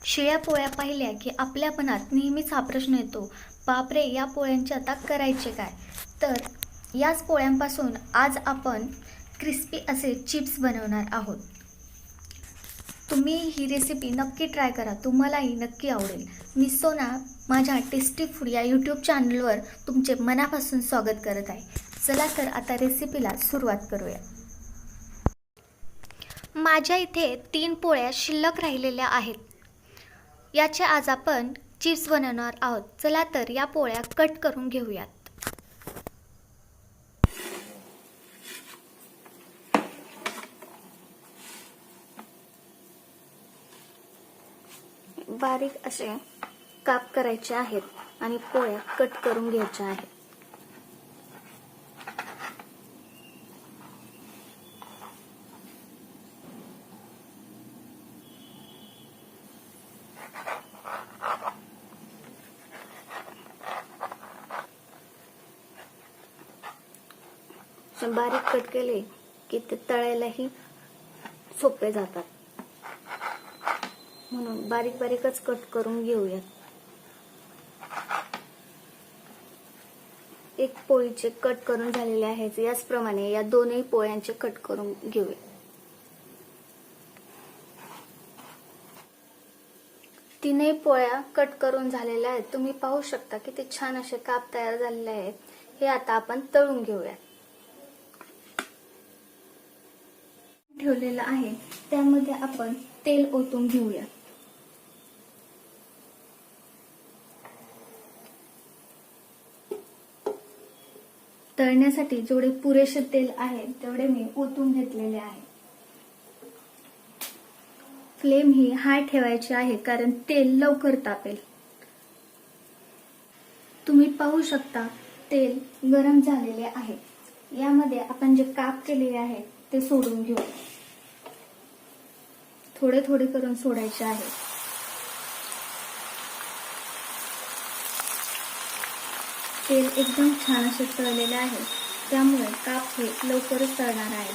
शिळ्या पोळ्या पाहिल्या की आपल्या मनात नेहमीच हा प्रश्न येतो, बापरे, या पोळ्यांचे आता करायचे काय? तर याच पोळ्यांपासून आज आपण क्रिस्पी असे चिप्स बनवणार आहोत. तुम्ही ही रेसिपी नक्की ट्राय करा, तुम्हालाही नक्की आवडेल. मी सोना माझ्या टेस्टी फूड या यूट्यूब चॅनलवर तुमचे मनापासून स्वागत करत आहे. चला तर आता रेसिपीला सुरुवात करूया. माझ्या इथे 3 पोळ्या शिल्लक राहिलेल्या आहेत. याचे आज आपण चिप्स बनवणार आहोत. चला तर या पोळ्या कट करून घेऊयात. बारीक असे काप करायचे आहेत आणि पोळ्या कट करून घ्यायच्या आहेत. बारीक कट केले की ते तळायलाही सोपे जातात, म्हणून बारीक बारीकच कट करून घेऊयात. एक पोळीचे कट करून झालेले आहेत. याचप्रमाणे या दोनही पोळ्यांचे कट करून घेऊया. तीनही पोळ्या कट करून झालेल्या आहेत. तुम्ही पाहू शकता किती छान असे काप तयार झालेले आहेत. हे आता आपण तळून घेऊया. ठेवलेलं आहे त्यामध्ये आपण तेल ओतून घेऊया. तळण्यासाठी जेवढे पुरेसे तेल आहे तेवढे मी ओतून घेतलेले आहे. फ्लेम ही हाय ठेवायची आहे कारण तेल लवकर तापेल. तुम्ही पाहू शकता तेल गरम झालेले आहे. यामध्ये आपण जे काप केलेले आहेत ते सोडून घेऊ. थोडे थोडे करून सोडायचे आहे. तेल एकदम छान असे तळलेले आहे, त्यामुळे काप हे लवकरच तळणार आहे.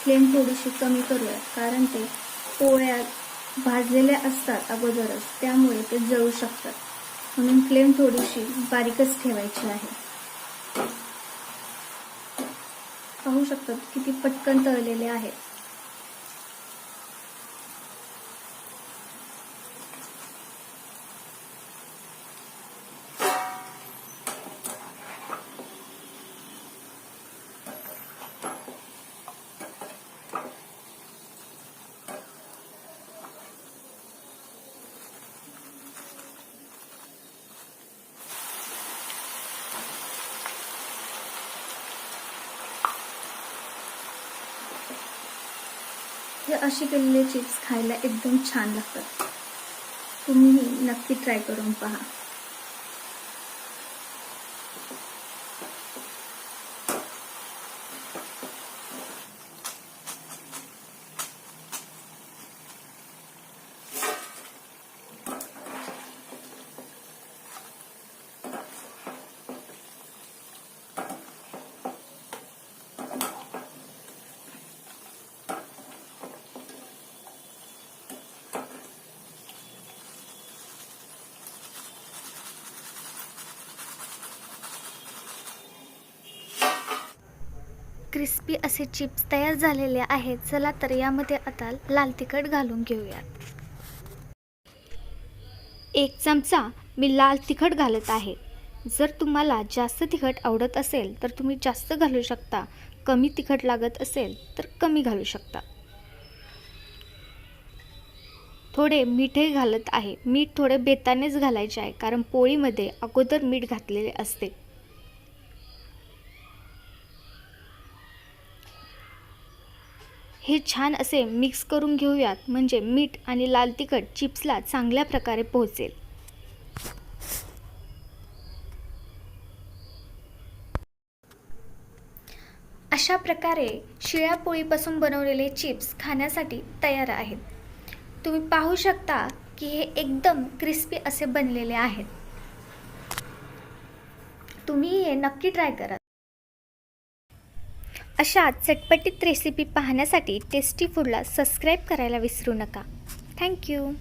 फ्लेम थोडीशी कमी करूया कारण ते पोळ्या भाजलेल्या असतात अगोदरच, त्यामुळे ते जळू शकतात. म्हणून फ्लेम थोडीशी बारीकच ठेवायची आहे. पाहू शकतात किती पटकन तळलेले आहे. हे अशी केलेले चिप्स खायला एकदम छान लागतात. तुम्ही नक्की ट्राय करून पहा. क्रिस्पी असे चिप्स तयार झालेले आहेत. चला तर यामध्ये आता लाल तिखट घालून घेऊयात. 1 चमचा मी लाल तिखट घालत आहे. जर तुम्हाला जास्त तिखट आवडत असेल तर तुम्ही जास्त घालू शकता. कमी तिखट लागत असेल तर कमी घालू शकता. थोडे मीठही घालत आहे. मीठ थोडे बेतानेच घालायचे आहे कारण पोळीमध्ये अगोदर मीठ घातलेले असते. हे छान असे मिक्स करून घेऊयात, म्हणजे मीठ आणि लाल तिखट चिप्सला चांगल्या प्रकारे पोहोचेल. अशा प्रकारे शिळ्या पोळीपासून बनवलेले चिप्स खाण्यासाठी तयार आहेत. तुम्ही पाहू शकता की हे एकदम क्रिस्पी असे बनलेले आहेत. तुम्ही हे नक्की ट्राय करा. अशा चटपटीत रेसिपी पाहण्यासाठी टेस्टी फूडला सबस्क्राईब करायला विसरू नका. थँक्यू.